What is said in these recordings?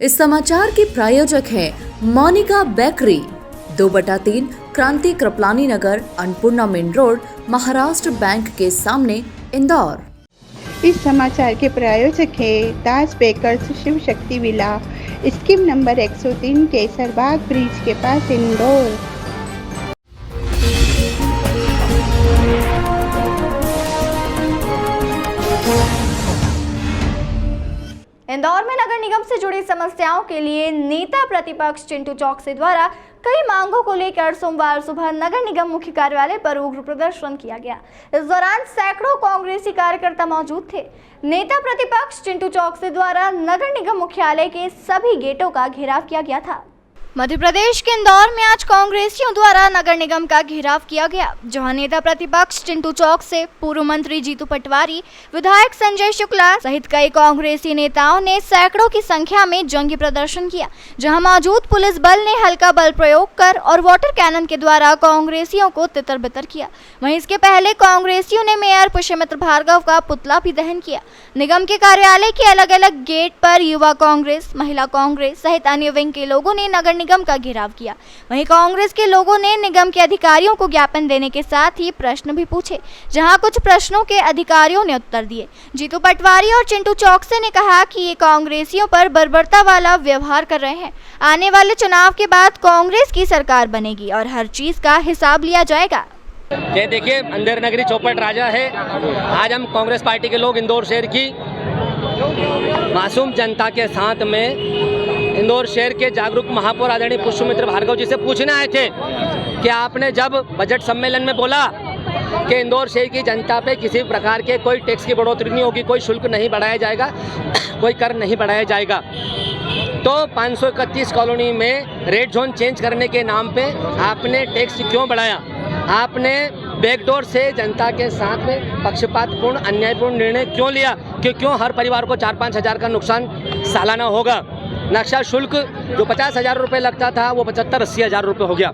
इस समाचार के प्रायोजक हैं Monika bakery, 2/3 Kranti Kripalani Nagar, Annapurna main road, Maharashtra bank के सामने, इंदौर। इस समाचार के प्रायोजक हैं दास bakers Shiv Shakti villa, scheme number 103, Kesarbagh bridge के पास, इंदौर। इंदौर में नगर निगम से जुड़ी समस्याओं के लिए नेता प्रतिपक्ष चिंटू चौकसी द्वारा कई मांगों को लेकर सोमवार सुबह नगर निगम मुख्य कार्यालय पर उग्र प्रदर्शन किया गया। इस दौरान सैकड़ों कांग्रेसी कार्यकर्ता मौजूद थे। नेता प्रतिपक्ष चिंटू चौकसी द्वारा नगर निगम मुख्यालय के सभी गेटों का घेराव किया गया था। मध्य प्रदेश के इंदौर में आज कांग्रेसियों द्वारा नगर निगम का घेराव किया गया, जहां नेता प्रतिपक्ष चिंटू चौकसी, पूर्व मंत्री जीतू पटवारी, विधायक संजय शुक्ला सहित कई कांग्रेसी नेताओं ने सैकड़ों की संख्या में जंगी प्रदर्शन किया, जहां मौजूद पुलिस बल ने हल्का बल प्रयोग कर और वाटर कैनन के द्वारा कांग्रेसियों को तितर बितर किया। वहीं इसके पहले कांग्रेसियों ने मेयर पुष्यमित्र भार्गव का पुतला भी दहन किया। निगम के कार्यालय के अलग अलग गेट पर युवा कांग्रेस, महिला कांग्रेस सहित अन्य विंग के लोगों ने नगर निगम का घेराव किया। वहीं कांग्रेस के लोगों ने निगम के अधिकारियों को ज्ञापन देने के साथ ही प्रश्न भी पूछे, जहां कुछ प्रश्नों के अधिकारियों ने उत्तर दिए। जीतू पटवारी और चिंटू चौकसी ने कहा कि ये कांग्रेसियों पर बर्बरता वाला व्यवहार कर रहे हैं। आने वाले चुनाव के बाद कांग्रेस की सरकार बनेगी और हर चीज का हिसाब लिया जाएगा। ये देखिए, अंधेर नगरी चौपट राजा है। आज हम कांग्रेस पार्टी के लोग इंदौर शहर की मासूम जनता के साथ में इंदौर शहर के जागरूक महापौर आदरणीय पुष्यमित्र भार्गव जी से पूछने आए थे कि आपने जब बजट सम्मेलन में बोला कि इंदौर शहर की जनता पे किसी प्रकार के कोई टैक्स की बढ़ोतरी नहीं होगी, कोई शुल्क नहीं बढ़ाया जाएगा, कोई कर नहीं बढ़ाया जाएगा, तो 531 कॉलोनी में रेड जोन चेंज करने के नाम पे आपने टैक्स क्यों बढ़ाया? आपने बैकडोर से जनता के साथ में पक्षपातपूर्ण, अन्यायपूर्ण निर्णय क्यों लिया कि क्यों हर परिवार को 4-5 हज़ार का नुकसान सालाना होगा? नक्शा शुल्क जो 50,000 रुपये लगता था वो 75-80 हज़ार रुपये हो गया।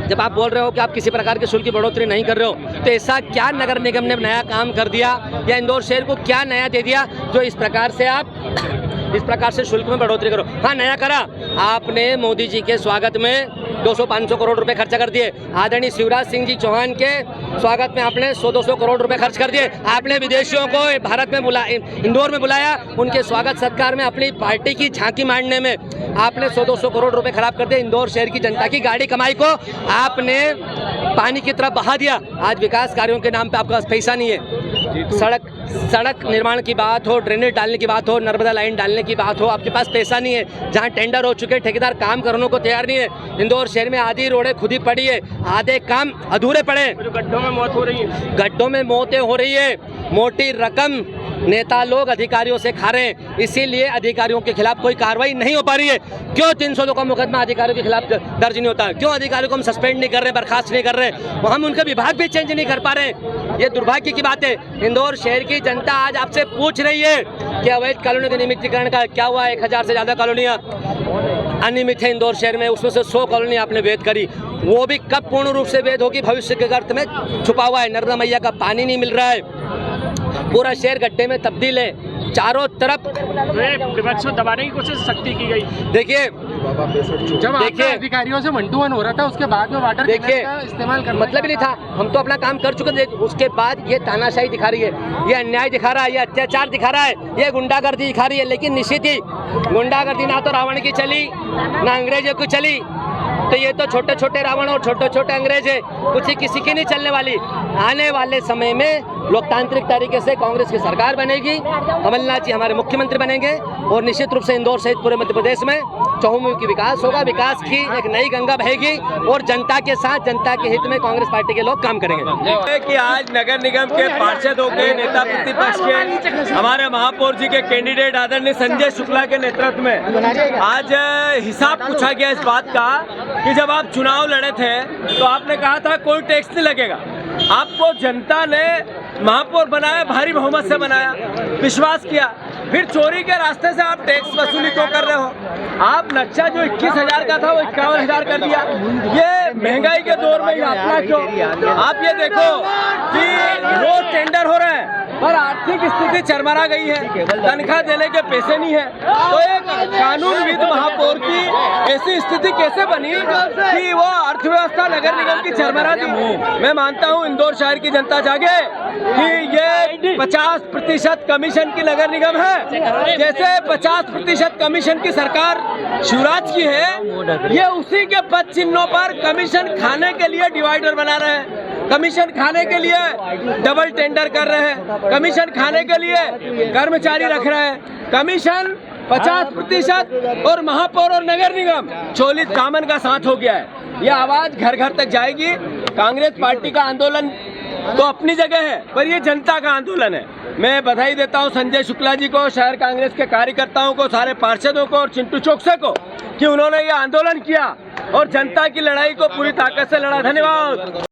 जब आप बोल रहे हो कि आप किसी प्रकार के शुल्क की बढ़ोतरी नहीं कर रहे हो, तो ऐसा क्या नगर निगम ने नया काम कर दिया या इंदौर शहर को क्या नया दे दिया जो इस प्रकार से शुल्क में बढ़ोतरी करो? हाँ, नया करा आपने। मोदी जी के स्वागत में 200-500 करोड़ रुपए खर्चा कर दिए। आदरणीय शिवराज सिंह जी चौहान के स्वागत में आपने 100-200 करोड़ रुपए खर्च कर दिए। आपने विदेशियों को भारत में इंदौर में बुलाया, उनके स्वागत सत्कार में अपनी पार्टी की झांकी मारने में आपने 100-200 करोड़ रुपए खराब कर दिए। इंदौर शहर की जनता की गाड़ी कमाई को आपने पानी की तरफ बहा दिया। आज विकास कार्यों के नाम पे आपके पास पैसा नहीं है। सड़क निर्माण की बात हो, ड्रेनेज डालने की बात हो, नर्मदा लाइन डालने की बात हो, आपके पास पैसा नहीं है। जहां टेंडर हो चुके, ठेकेदार काम करने को तैयार नहीं है। इंदौर शहर में आधी रोडें खुदी पड़ी है, आधे काम अधूरे पड़े, गड्ढों में मौत हो रही है, गड्ढों में मौतें हो रही है। मोटी रकम नेता लोग अधिकारियों से खा रहे हैं, इसीलिए अधिकारियों के खिलाफ कोई कार्रवाई नहीं हो पा रही है। क्यों 302 का मुकदमा अधिकारियों के खिलाफ दर्ज नहीं होता? क्यों अधिकारियों को हम सस्पेंड नहीं कर रहे, बर्खास्त नहीं कर रहे, हम उनके विभाग भी चेंज नहीं कर पा रहे? ये दुर्भाग्य की बात है। इंदौर शहर की जनता आज आपसे पूछ रही है कि अवैध कॉलोनी के नियमितीकरण का क्या हुआ? 1000 से ज्यादा कॉलोनियां अनियमित है इंदौर शहर में, उसमें से 100 कॉलोनी आपने वैध करी। वो भी कब पूर्ण रूप से वैध होगी, भविष्य के गर्त में छुपा हुआ है। नर्मदा मैया का पानी नहीं मिल रहा है, पूरा शहर गड्ढे में तब्दील है। चारों तरफ विपक्ष को दबाने की कोशिश सख्ती की गई। देखिए, जब अधिकारियों से 1-to-1 हो रहा था, उसके बाद में वाटर का इस्तेमाल करना मतलब ही नहीं था। हम तो अपना काम कर चुके थे, उसके बाद ये तानाशाही दिखा रही है, ये अन्याय दिखा रहा है, ये अत्याचार दिखा रहा है, ये गुंडागर्दी दिखा रही है। लेकिन निश्चित ही गुंडागर्दी ना तो रावण की चली ना अंग्रेजों की चली, तो ये तो छोटे छोटे रावण और छोटे छोटे अंग्रेज है, कुछ ही किसी की नहीं चलने वाली। आने वाले समय में लोकतांत्रिक तरीके से कांग्रेस की सरकार बनेगी, कमलनाथ जी हमारे मुख्यमंत्री बनेंगे और निश्चित रूप से इंदौर सहित पूरे मध्य प्रदेश में चहुमुखी विकास होगा। विकास की एक नई गंगा बहेगी और जनता के साथ, जनता के हित में कांग्रेस पार्टी के लोग काम करेंगे। कि आज नगर निगम के पार्षदों के, नेता प्रतिपक्ष के, हमारे महापौर जी के कैंडिडेट आदरणीय संजय शुक्ला के नेतृत्व में आज हिसाब पूछा गया इस बात का कि जब आप चुनाव लड़े थे तो आपने कहा था कोई टैक्स नहीं लगेगा। आपको जनता ने महापौर बनाया, भारी बहुमत से बनाया, विश्वास किया, फिर चोरी के रास्ते से आप टैक्स वसूली क्यों कर रहे हो? आप नक्शा जो 21,000 का था वो 51,000 कर दिया। ये महंगाई के दौर में यात्रा क्यों? आप ये देखो कि रोज टेंडर हो रहे हैं और आर्थिक स्थिति चरमरा गई है, तनख्वाह देने के पैसे नहीं है, तो एक कानून ऐसी स्थिति कैसे बनी कि वो अर्थव्यवस्था नगर निगम की चरमरा दी। मैं मानता हूँ इंदौर शहर की जनता जागे कि ये 50% कमीशन की नगर निगम है, जैसे 50% कमीशन की सरकार शिवराज की है, ये उसी के पद चिन्हों पर कमीशन खाने के लिए डिवाइडर बना रहे हैं, कमीशन खाने के लिए डबल टेंडर कर रहे हैं, कमीशन खाने के लिए कर्मचारी रख रहे हैं, कमीशन 50% और महापौर और नगर निगम 40 दामन का साथ हो गया है। यह आवाज घर घर तक जाएगी। कांग्रेस पार्टी का आंदोलन तो अपनी जगह है, पर ये जनता का आंदोलन है। मैं बधाई देता हूं संजय शुक्ला जी को, शहर कांग्रेस के कार्यकर्ताओं को, सारे पार्षदों को और चिंटू चोकसे को कि उन्होंने ये आंदोलन किया और जनता की लड़ाई को पूरी ताकत से लड़ा। धन्यवाद।